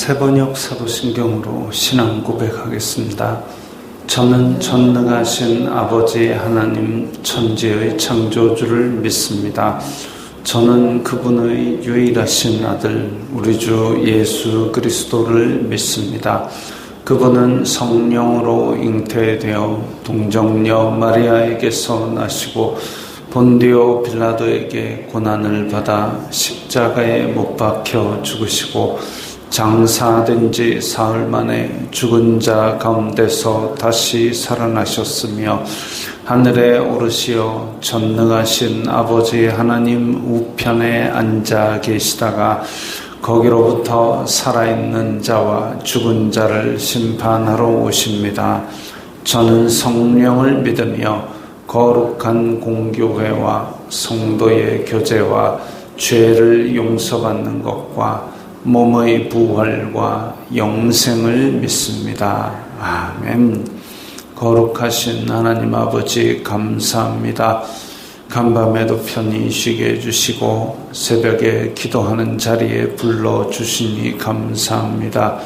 새번역 사도신경으로 신앙 고백하겠습니다. 저는 전능하신 아버지 하나님 천지의 창조주를 믿습니다. 저는 그분의 유일하신 아들 우리 주 예수 그리스도를 믿습니다. 그분은 성령으로 잉태되어 동정녀 마리아에게서 나시고 본디오 빌라도에게 고난을 받아 십자가에 못 박혀 죽으시고 장사된 지 사흘 만에 죽은 자 가운데서 다시 살아나셨으며 하늘에 오르시어 전능하신 아버지 하나님 우편에 앉아 계시다가 거기로부터 살아있는 자와 죽은 자를 심판하러 오십니다. 저는 성령을 믿으며 거룩한 공교회와 성도의 교제와 죄를 용서받는 것과 몸의 부활과 영생을 믿습니다. 아멘. 거룩하신 하나님 아버지 감사합니다. 간밤에도 편히 쉬게 해주시고 새벽에 기도하는 자리에 불러주시니 감사합니다.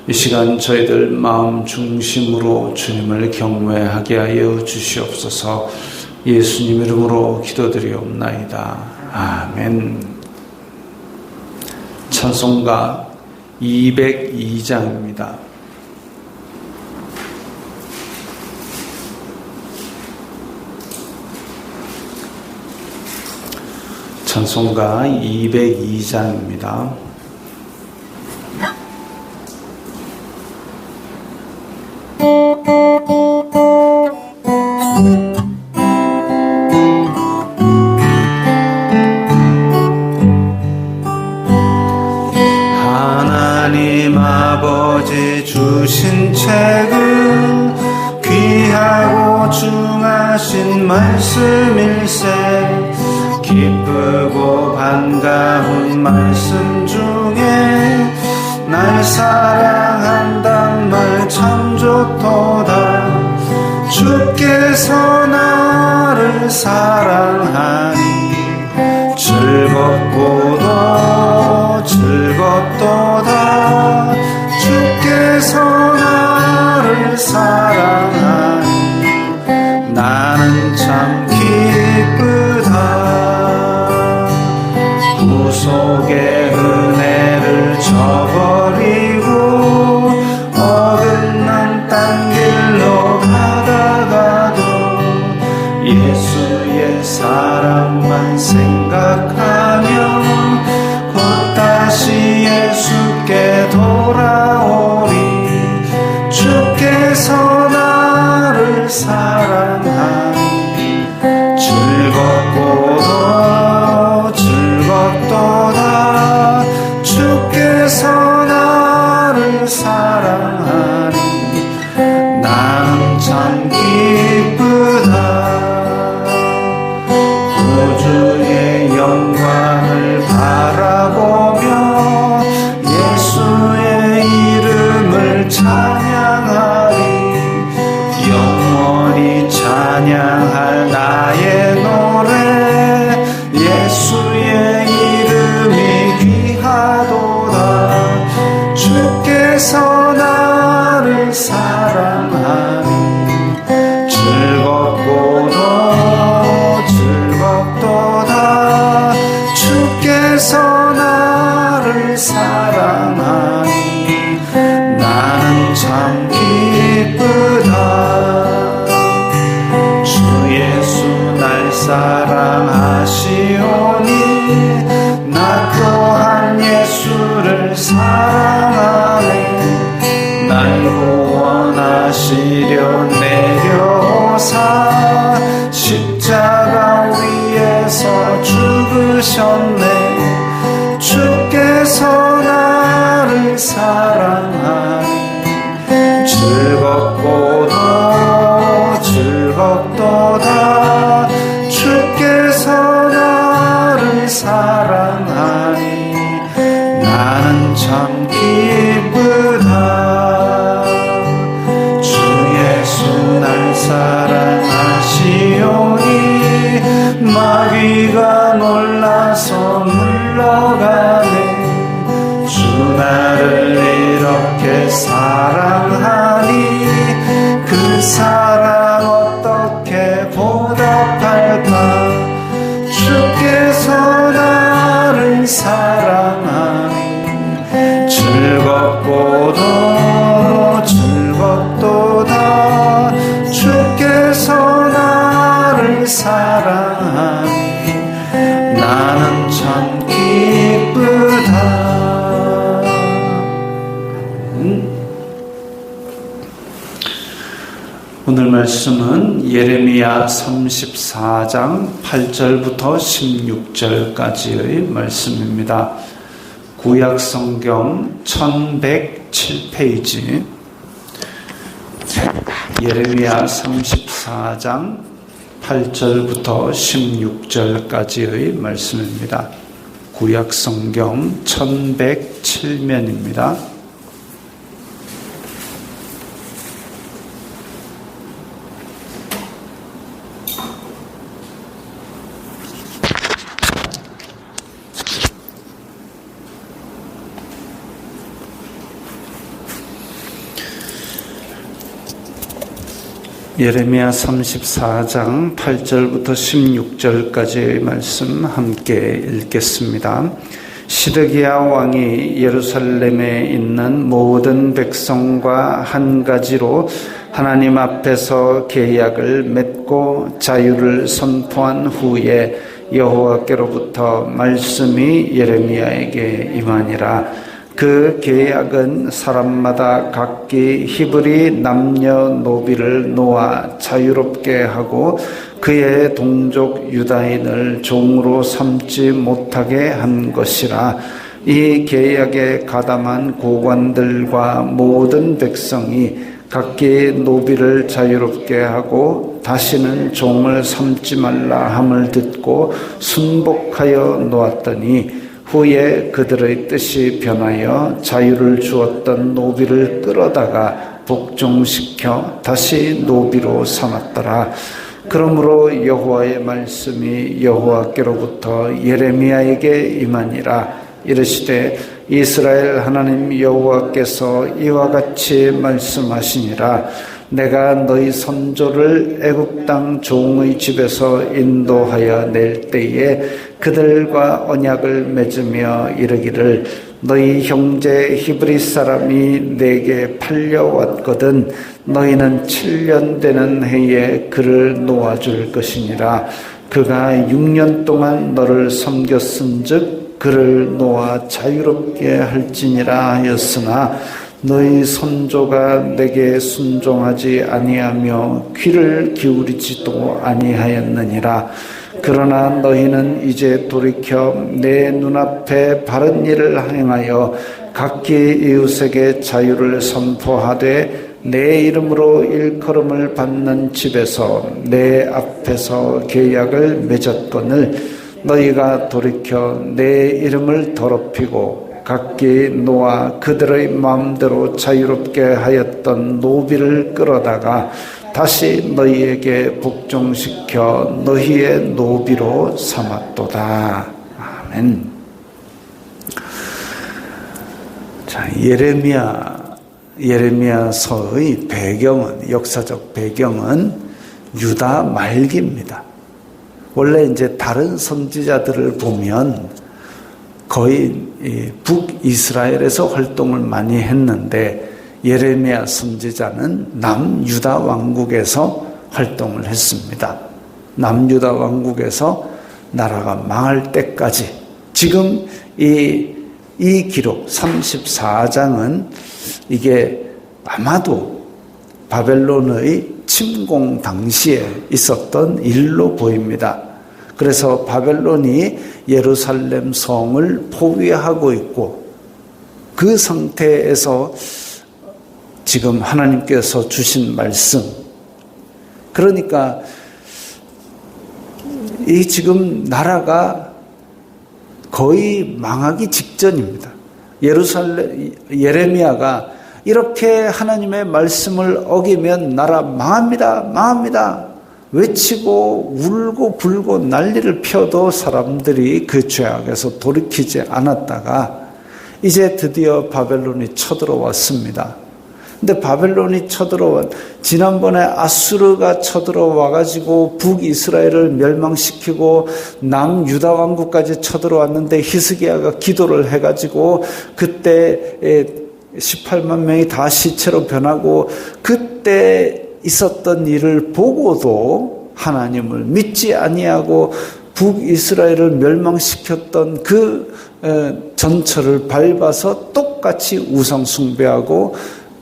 이 시간 저희들 마음 중심으로 주님을 경외하게 하여 주시옵소서. 예수님 이름으로 기도드리옵나이다. 아멘. 찬송가 202장입니다. 찬송가 202장입니다. 하나님 아버지 주신 책은 귀하고 중하신 말씀일세. 기쁘고 반가운 말씀 중에 날 사랑한단 말 참 좋도다. 주께서 나를 사랑하니 즐겁고도 즐겁도다. 주께서 나를 사랑하니 나는 참 기쁘다. 구속의 은혜를 저버리고 어긋난 딴 길로 가다가도 예수의 사랑만 생각하며 곧 다시 예수께 돌아오리. 주께서 나를 사랑하니 즐겁고도 즐겁도다. 주께서 나를 사랑하니 나는 참 기쁘다. 구주의 영광을 바라보며 예수의 이름을 찬양하리. 영원히 찬양할 나의 노래 예수의 이름이 귀하도다. 주께서 나를 사랑하니 즐겁고도 즐겁도다. 주께서 나를 사랑하니 나는 참 기쁘다. 주 예수 날 사랑하시오니 나 또한 예수를 사랑하네. 날 구원하시려 내려오사 십자가 위에서 죽으셨네. 주께서 나를 사랑하니 즐겁고도 즐겁도다. 주께서 나를 사랑하니 나는 참 기쁘다. 주 예수 날 사랑하시오니 마귀가 놀라서 물러가네. 주 나를 사랑하니 그 사랑 어떻게 보답할까 주께서 나를 사랑하니 즐겁고도 즐겁도다 주께서 나를 사랑하니 나는 참 기쁘다. 오늘 말씀은 예레미야 34장 8절부터 16절까지의 말씀입니다. 구약 성경 1107페이지 예레미야 34장 8절부터 16절까지의 말씀입니다. 구약 성경 1107면입니다. 예레미야 34장 8절부터 16절까지의 말씀 함께 읽겠습니다. 시드기야 왕이 예루살렘에 있는 모든 백성과 한 가지로 하나님 앞에서 계약을 맺고 자유를 선포한 후에 여호와께로부터 말씀이 예레미야에게 임하니라. 그 계약은 사람마다 각기 히브리 남녀노비를 놓아 자유롭게 하고 그의 동족 유다인을 종으로 삼지 못하게 한 것이라. 이 계약에 가담한 고관들과 모든 백성이 각기 노비를 자유롭게 하고 다시는 종을 삼지 말라 함을 듣고 순복하여 놓았더니 후에 그들의 뜻이 변하여 자유를 주었던 노비를 끌어다가 복종시켜 다시 노비로 삼았더라. 그러므로 여호와의 말씀이 여호와께로부터 예레미야에게 임하니라. 이르시되 이스라엘 하나님 여호와께서 이와 같이 말씀하시니라. 내가 너희 선조를 애굽 땅 종의 집에서 인도하여 낼 때에 그들과 언약을 맺으며 이르기를 너희 형제 히브리 사람이 내게 팔려왔거든 너희는 7년 되는 해에 그를 놓아줄 것이니라. 그가 6년 동안 너를 섬겼은즉 그를 놓아 자유롭게 할지니라 하였으나 너희 선조가 내게 순종하지 아니하며 귀를 기울이지도 아니하였느니라. 그러나 너희는 이제 돌이켜 내 눈앞에 바른 일을 행하여 각기 이웃에게 자유를 선포하되 내 이름으로 일컬음을 받는 집에서 내 앞에서 계약을 맺었거늘 너희가 돌이켜 내 이름을 더럽히고 각기 놓아 그들의 마음대로 자유롭게 하였던 노비를 끌어다가 다시 너희에게 복종시켜 너희의 노비로 삼았도다. 아멘. 자, 예레미야서의 배경은, 역사적 배경은 유다 말기입니다. 원래 이제 다른 선지자들을 보면 거의 북이스라엘에서 활동을 많이 했는데 예레미야 선지자는 남유다 왕국에서 활동을 했습니다. 남유다 왕국에서 나라가 망할 때까지 지금 이 기록 34장은 이게 아마도 바벨론의 침공 당시에 있었던 일로 보입니다. 그래서 바벨론이 예루살렘 성을 포위하고 있고 그 상태에서 지금 하나님께서 주신 말씀, 그러니까 이 지금 나라가 거의 망하기 직전입니다. 예레미야가 이렇게 하나님의 말씀을 어기면 나라 망합니다. 외치고 울고 불고 난리를 펴도 사람들이 그 죄악에서 돌이키지 않았다가 이제 드디어 바벨론이 쳐들어왔습니다. 근데 바벨론이 쳐들어온, 지난번에 아수르가 쳐들어와가지고 북이스라엘을 멸망시키고 남유다 왕국까지 쳐들어왔는데 히스기야가 기도를 해가지고 그때 18만 명이 다 시체로 변하고 그때 있었던 일을 보고도 하나님을 믿지 아니하고 북이스라엘을 멸망시켰던 그 전철을 밟아서 똑같이 우상 숭배하고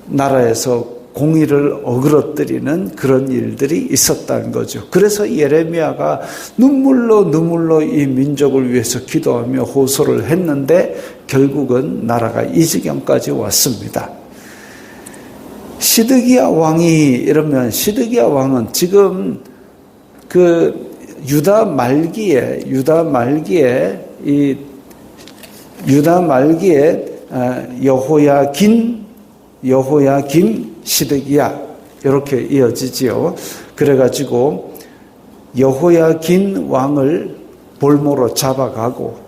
나라에서 공의를 어그러뜨리는 그런 일들이 있었다는 거죠. 그래서 예레미야가 눈물로 이 민족을 위해서 기도하며 호소를 했는데 결국은 나라가 이 지경까지 왔습니다. 시드기야 왕이 이러면, 시드기야 왕은 지금 그 유다 말기에 여호야김, 시드기야 이렇게 이어지지요. 그래가지고 여호야긴 왕을 볼모로 잡아가고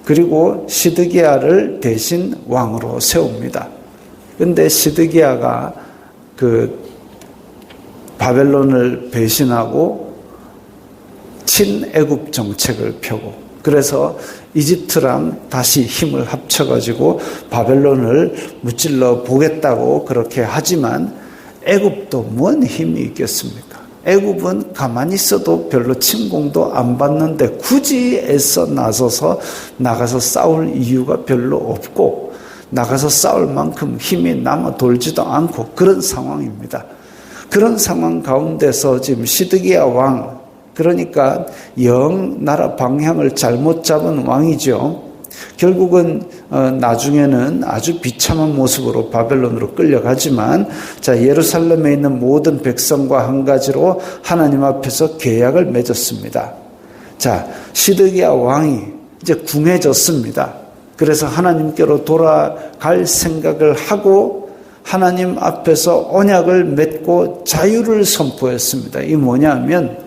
그리고 시드기야를 대신 왕으로 세웁니다. 그런데 시드기야가 그 바벨론을 배신하고 친애굽 정책을 펴고 그래서 이집트랑 다시 힘을 합쳐가지고 바벨론을 무찔러 보겠다고 그렇게 하지만 애굽도 뭔 힘이 있겠습니까? 애굽은 가만히 있어도 별로 침공도 안 받는데 굳이 애써 나서서 나가서 싸울 이유가 별로 없고 나가서 싸울 만큼 힘이 남아 돌지도 않고 그런 상황입니다. 그런 상황 가운데서 지금 시드기야 왕, 그러니까 영 나라 방향을 잘못 잡은 왕이죠. 결국은 나중에는 아주 비참한 모습으로 바벨론으로 끌려가지만 자, 예루살렘에 있는 모든 백성과 한 가지로 하나님 앞에서 계약을 맺었습니다. 자, 시드기야 왕이 이제 궁해졌습니다. 그래서 하나님께로 돌아갈 생각을 하고 하나님 앞에서 언약을 맺고 자유를 선포했습니다. 이 뭐냐면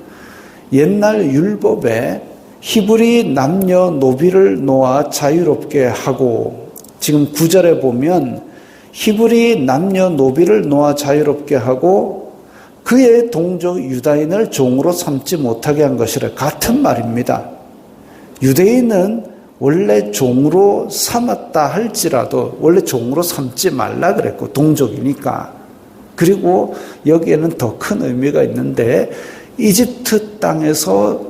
옛날 율법에 히브리 남녀 노비를 놓아 자유롭게 하고 지금 9절에 보면 히브리 남녀 노비를 놓아 자유롭게 하고 그의 동족 유다인을 종으로 삼지 못하게 한 것이라 같은 말입니다. 유대인은 원래 종으로 삼았다 할지라도 원래 종으로 삼지 말라 그랬고 동족이니까. 그리고 여기에는 더 큰 의미가 있는데 이집트 땅에서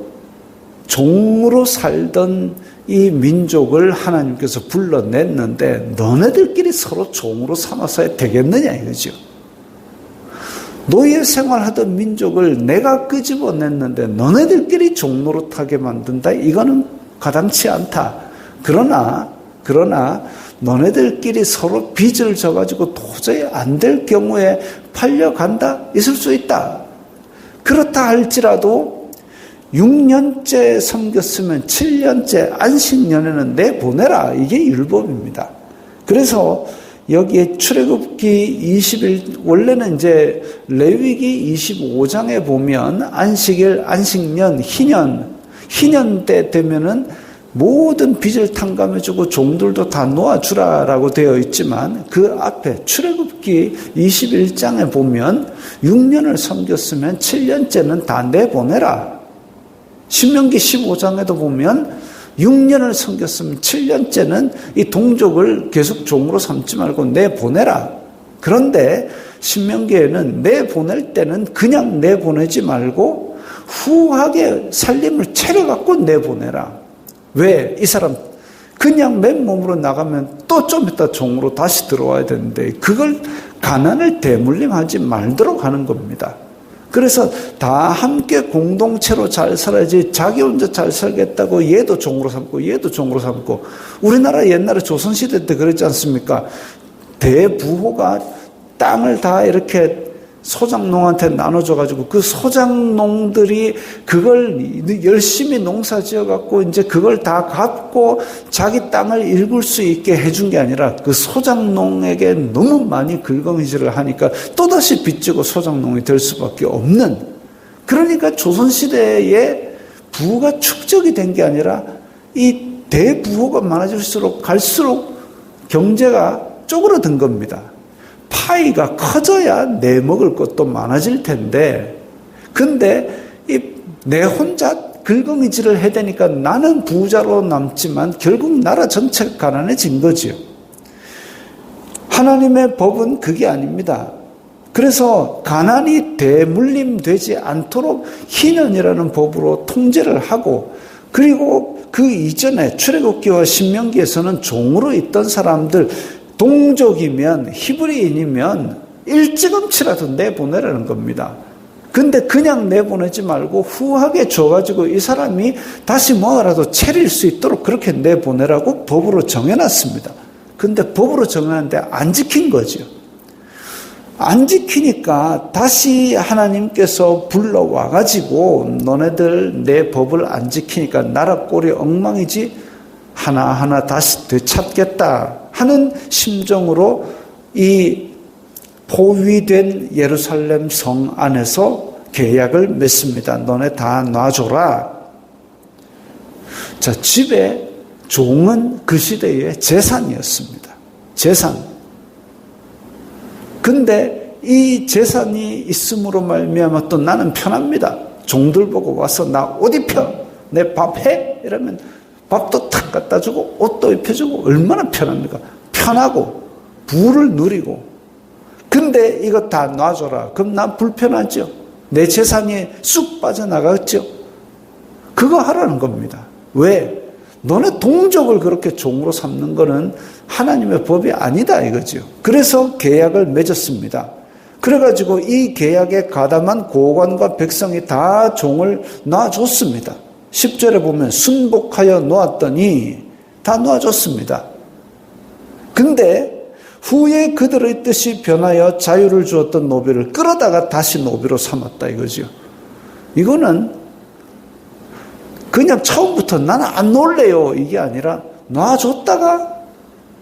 종으로 살던 이 민족을 하나님께서 불러냈는데 너네들끼리 서로 종으로 삼아서 되겠느냐 이거죠. 노예 생활하던 민족을 내가 끄집어냈는데 너네들끼리 종 노릇하게 만든다? 이거는 가당치 않다. 그러나 너네들끼리 서로 빚을 져가지고 도저히 안 될 경우에 팔려간다? 있을 수 있다. 그렇다 할지라도 6년째 섬겼으면 7년째 안식년에는 내보내라. 이게 율법입니다. 그래서 여기에 출애굽기 20일, 원래는 이제 레위기 25장에 보면 안식일, 안식년, 희년 때 되면은 모든 빚을 탕감해주고 종들도 다 놓아주라라고 되어 있지만 그 앞에 출애굽기 21장에 보면 6년을 섬겼으면 7년째는 다 내보내라. 신명기 15장에도 보면 6년을 섬겼으면 7년째는 이 동족을 계속 종으로 삼지 말고 내보내라. 그런데 신명기에는 내보낼 때는 그냥 내보내지 말고 후하게 살림을 차려갖고 내보내라. 왜? 이 사람 그냥 맨몸으로 나가면 또 좀 이따 종으로 다시 들어와야 되는데 그걸 가난을 대물림하지 말도록 하는 겁니다. 그래서 다 함께 공동체로 잘 살아야지 자기 혼자 잘 살겠다고 얘도 종으로 삼고 얘도 종으로 삼고 우리나라 옛날에 조선시대 때 그랬지 않습니까? 대부호가 땅을 다 이렇게 소장농한테 나눠줘가지고 그 소장농들이 그걸 열심히 농사 지어갖고 이제 그걸 다 갚고 자기 땅을 일굴 수 있게 해준 게 아니라 그 소장농에게 너무 많이 긁어미질을 하니까 또다시 빚지고 소장농이 될 수밖에 없는, 그러니까 조선시대에 부가 축적이 된 게 아니라 이 대부호가 많아질수록 갈수록 경제가 쪼그러든 겁니다. 파이가 커져야 내 먹을 것도 많아질 텐데, 근데 내 혼자 긁어미질을 해야 되니까 나는 부자로 남지만 결국 나라 전체가 가난해진 거지요. 하나님의 법은 그게 아닙니다. 그래서 가난이 대물림되지 않도록 희년이라는 법으로 통제를 하고, 그리고 그 이전에 출애굽기와 신명기에서는 종으로 있던 사람들, 동족이면 히브리인이면 일찌감치라도 내보내라는 겁니다. 근데 그냥 내보내지 말고 후하게 줘가지고 이 사람이 다시 뭐라도 차릴 수 있도록 그렇게 내보내라고 법으로 정해놨습니다. 근데 법으로 정해놨는데 안 지킨 거죠. 안 지키니까 다시 하나님께서 불러와가지고 너네들 내 법을 안 지키니까 나라 꼴이 엉망이지, 하나하나 다시 되찾겠다 하는 심정으로 이 포위된 예루살렘 성 안에서 계약을 맺습니다. 너네 다 놔줘라. 자, 집에 종은 그 시대의 재산이었습니다. 재산. 근데 이 재산이 있음으로 말미암아 또 나는 편합니다. 종들 보고 와서 나 옷 입혀, 내 밥 해? 이러면 밥도 탁 갖다 주고 옷도 입혀주고 얼마나 편합니까? 편하고 부를 누리고. 근데 이거 다 놔줘라. 그럼 난 불편하죠. 내 재산이 쑥 빠져나갔죠. 그거 하라는 겁니다. 왜? 너네 동족을 그렇게 종으로 삼는 거는 하나님의 법이 아니다 이거죠. 그래서 계약을 맺었습니다. 그래가지고 이 계약에 가담한 고관과 백성이 다 종을 놔줬습니다. 10절에 보면 순복하여 놓았더니 다 놓아줬습니다. 근데 후에 그들의 뜻이 변하여 자유를 주었던 노비를 끌어다가 다시 노비로 삼았다 이거죠. 이거는 그냥 처음부터 나는 안 놀래요 이게 아니라 놔줬다가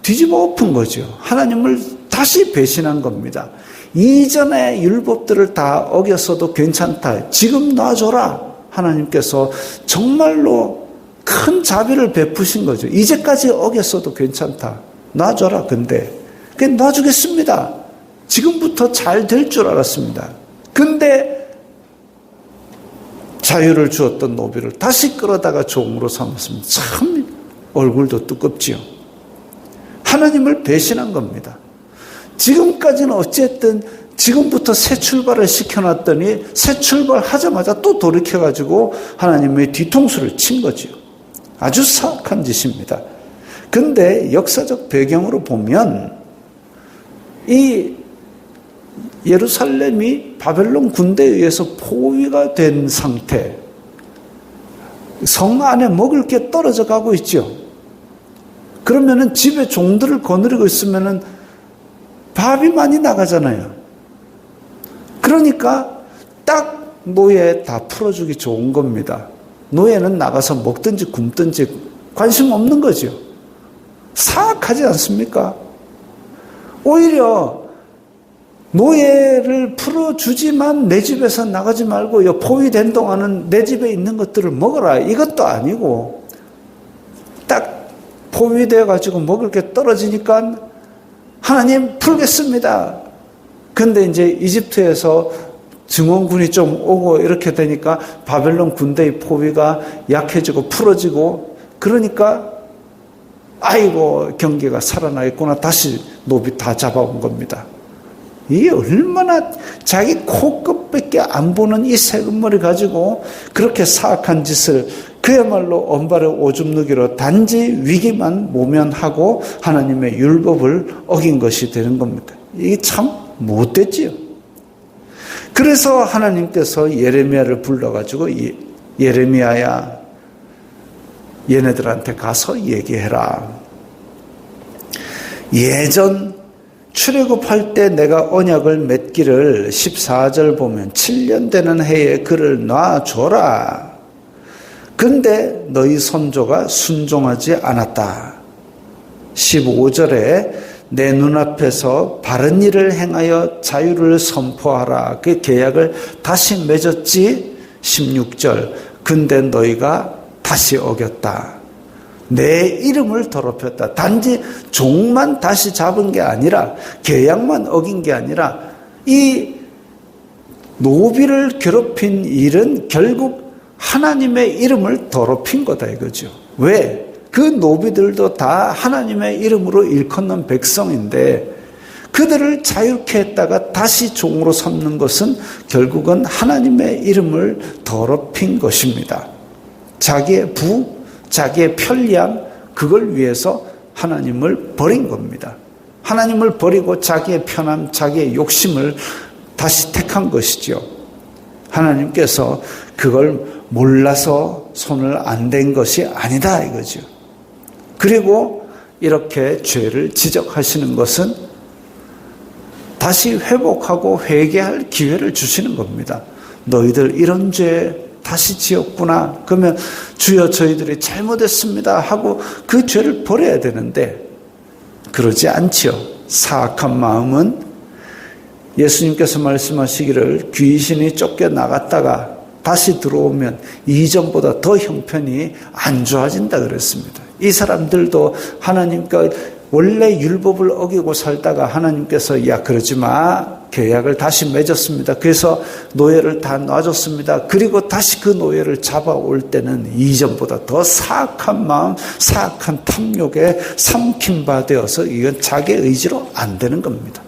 뒤집어 엎은 거죠. 하나님을 다시 배신한 겁니다. 이전의 율법들을 다 어겼어도 괜찮다. 지금 놔줘라. 하나님께서 정말로 큰 자비를 베푸신 거죠. 이제까지 어겼어도 괜찮다. 놔줘라. 근데 그냥 놔주겠습니다. 지금부터 잘 될 줄 알았습니다. 근데 자유를 주었던 노비를 다시 끌어다가 종으로 삼았습니다. 참 얼굴도 두껍지요. 하나님을 배신한 겁니다. 지금까지는 어쨌든 지금부터 새 출발을 시켜놨더니 새 출발하자마자 또 돌이켜가지고 하나님의 뒤통수를 친 거지요. 아주 사악한 짓입니다. 근데 역사적 배경으로 보면 이 예루살렘이 바벨론 군대에 의해서 포위가 된 상태, 성 안에 먹을 게 떨어져 가고 있죠. 그러면은 집에 종들을 거느리고 있으면은 밥이 많이 나가잖아요. 그러니까 딱 노예 다 풀어주기 좋은 겁니다. 노예는 나가서 먹든지 굶든지 관심 없는 거죠. 사악하지 않습니까? 오히려 노예를 풀어주지만 내 집에서 나가지 말고 포위된 동안은 내 집에 있는 것들을 먹어라. 이것도 아니고 딱 포위되어 가지고 먹을 게 떨어지니까 하나님 풀겠습니다. 근데 이제 이집트에서 증원군이 좀 오고 이렇게 되니까 바벨론 군대의 포위가 약해지고 풀어지고 그러니까 아이고 경계가 살아나겠구나. 다시 노비 다 잡아온 겁니다. 이게 얼마나 자기 코끝밖에 안 보는 이 세금머리 가지고 그렇게 사악한 짓을 그야말로 언발의 오줌 누기로 단지 위기만 모면하고 하나님의 율법을 어긴 것이 되는 겁니다. 이게 참 못됐지요. 그래서 하나님께서 예레미야를 불러가지고 예레미야야 얘네들한테 가서 얘기해라. 예전 출애굽할 때 내가 언약을 맺기를 14절 보면 7년 되는 해에 그를 놔줘라. 근데 너희 선조가 순종하지 않았다. 15절에 내 눈앞에서 바른 일을 행하여 자유를 선포하라. 그 계약을 다시 맺었지. 16절 근데 너희가 다시 어겼다. 내 이름을 더럽혔다. 단지 종만 다시 잡은 게 아니라, 계약만 어긴 게 아니라, 이 노비를 괴롭힌 일은 결국 하나님의 이름을 더럽힌 거다 이거죠. 왜? 그 노비들도 다 하나님의 이름으로 일컫는 백성인데, 그들을 자유케 했다가 다시 종으로 삼는 것은 결국은 하나님의 이름을 더럽힌 것입니다. 자기의 부, 자기의 편리함, 그걸 위해서 하나님을 버린 겁니다. 하나님을 버리고 자기의 편함, 자기의 욕심을 다시 택한 것이죠. 하나님께서 그걸 몰라서 손을 안 댄 것이 아니다 이거죠. 그리고 이렇게 죄를 지적하시는 것은 다시 회복하고 회개할 기회를 주시는 겁니다. 너희들 이런 죄 다시 지었구나. 그러면 주여 저희들이 잘못했습니다 하고 그 죄를 버려야 되는데 그러지 않지요. 사악한 마음은 예수님께서 말씀하시기를 귀신이 쫓겨나갔다가 다시 들어오면 이전보다 더 형편이 안 좋아진다 그랬습니다. 이 사람들도 하나님과 원래 율법을 어기고 살다가 하나님께서 야 그러지 마. 계약을 다시 맺었습니다. 그래서 노예를 다 놔줬습니다. 그리고 다시 그 노예를 잡아올 때는 이전보다 더 사악한 마음, 사악한 탐욕에 삼킨 바 되어서 이건 자기 의지로 안 되는 겁니다.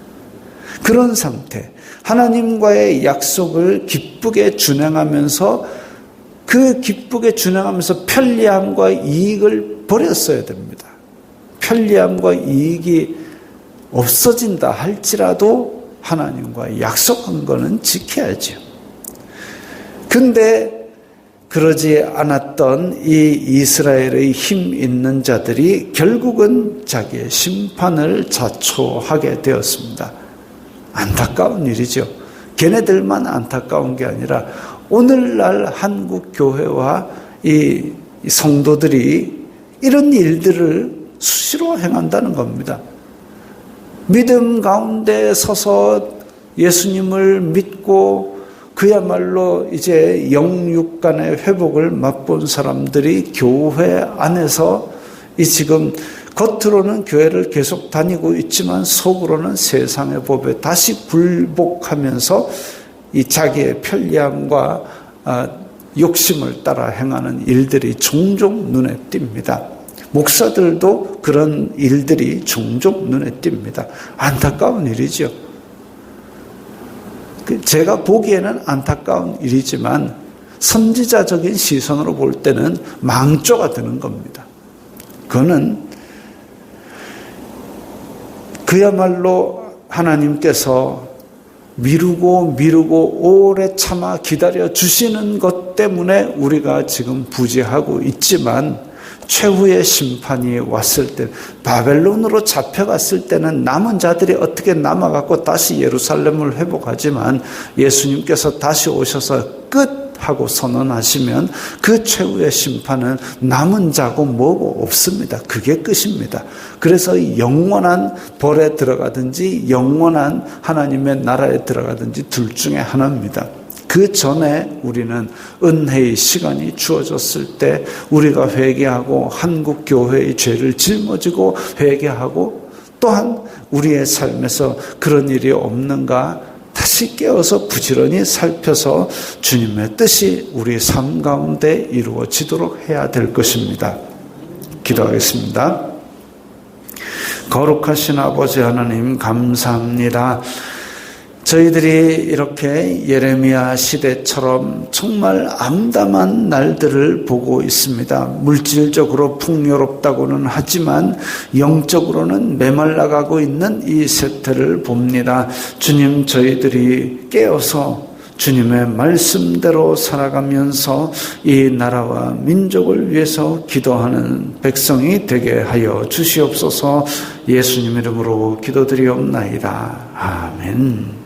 그런 상태, 하나님과의 약속을 기쁘게 준행하면서 그 기쁘게 준행하면서 편리함과 이익을 버렸어야 됩니다. 편리함과 이익이 없어진다 할지라도 하나님과 약속한 거는 지켜야죠. 근데 그러지 않았던 이 이스라엘의 힘 있는 자들이 결국은 자기의 심판을 자초하게 되었습니다. 안타까운 일이죠. 걔네들만 안타까운 게 아니라 오늘날 한국 교회와 이 성도들이 이런 일들을 수시로 행한다는 겁니다. 믿음 가운데 서서 예수님을 믿고 그야말로 이제 영육 간의 회복을 맛본 사람들이 교회 안에서 이 지금 겉으로는 교회를 계속 다니고 있지만 속으로는 세상의 법에 다시 굴복하면서 이 자기의 편리함과 욕심을 따라 행하는 일들이 종종 눈에 띕니다. 목사들도 그런 일들이 종종 눈에 띕니다. 안타까운 일이죠. 제가 보기에는 안타까운 일이지만 선지자적인 시선으로 볼 때는 망조가 되는 겁니다. 그거는 그야말로 하나님께서 미루고 오래 참아 기다려 주시는 것 때문에 우리가 지금 부재하고 있지만 최후의 심판이 왔을 때 바벨론으로 잡혀갔을 때는 남은 자들이 어떻게 남아갖고 다시 예루살렘을 회복하지만 예수님께서 다시 오셔서 끝 하고 선언하시면 그 최후의 심판은 남은 자고 뭐고 없습니다. 그게 끝입니다. 그래서 영원한 벌에 들어가든지 영원한 하나님의 나라에 들어가든지 둘 중에 하나입니다. 그 전에 우리는 은혜의 시간이 주어졌을 때 우리가 회개하고 한국 교회의 죄를 짊어지고 회개하고 또한 우리의 삶에서 그런 일이 없는가 다시 깨어서 부지런히 살펴서 주님의 뜻이 우리 삶 가운데 이루어지도록 해야 될 것입니다. 기도하겠습니다. 거룩하신 아버지 하나님 감사합니다. 저희들이 이렇게 예레미야 시대처럼 정말 암담한 날들을 보고 있습니다. 물질적으로 풍요롭다고는 하지만 영적으로는 메말라가고 있는 이 세태를 봅니다. 주님, 저희들이 깨어서 주님의 말씀대로 살아가면서 이 나라와 민족을 위해서 기도하는 백성이 되게 하여 주시옵소서. 예수님 이름으로 기도드리옵나이다. 아멘.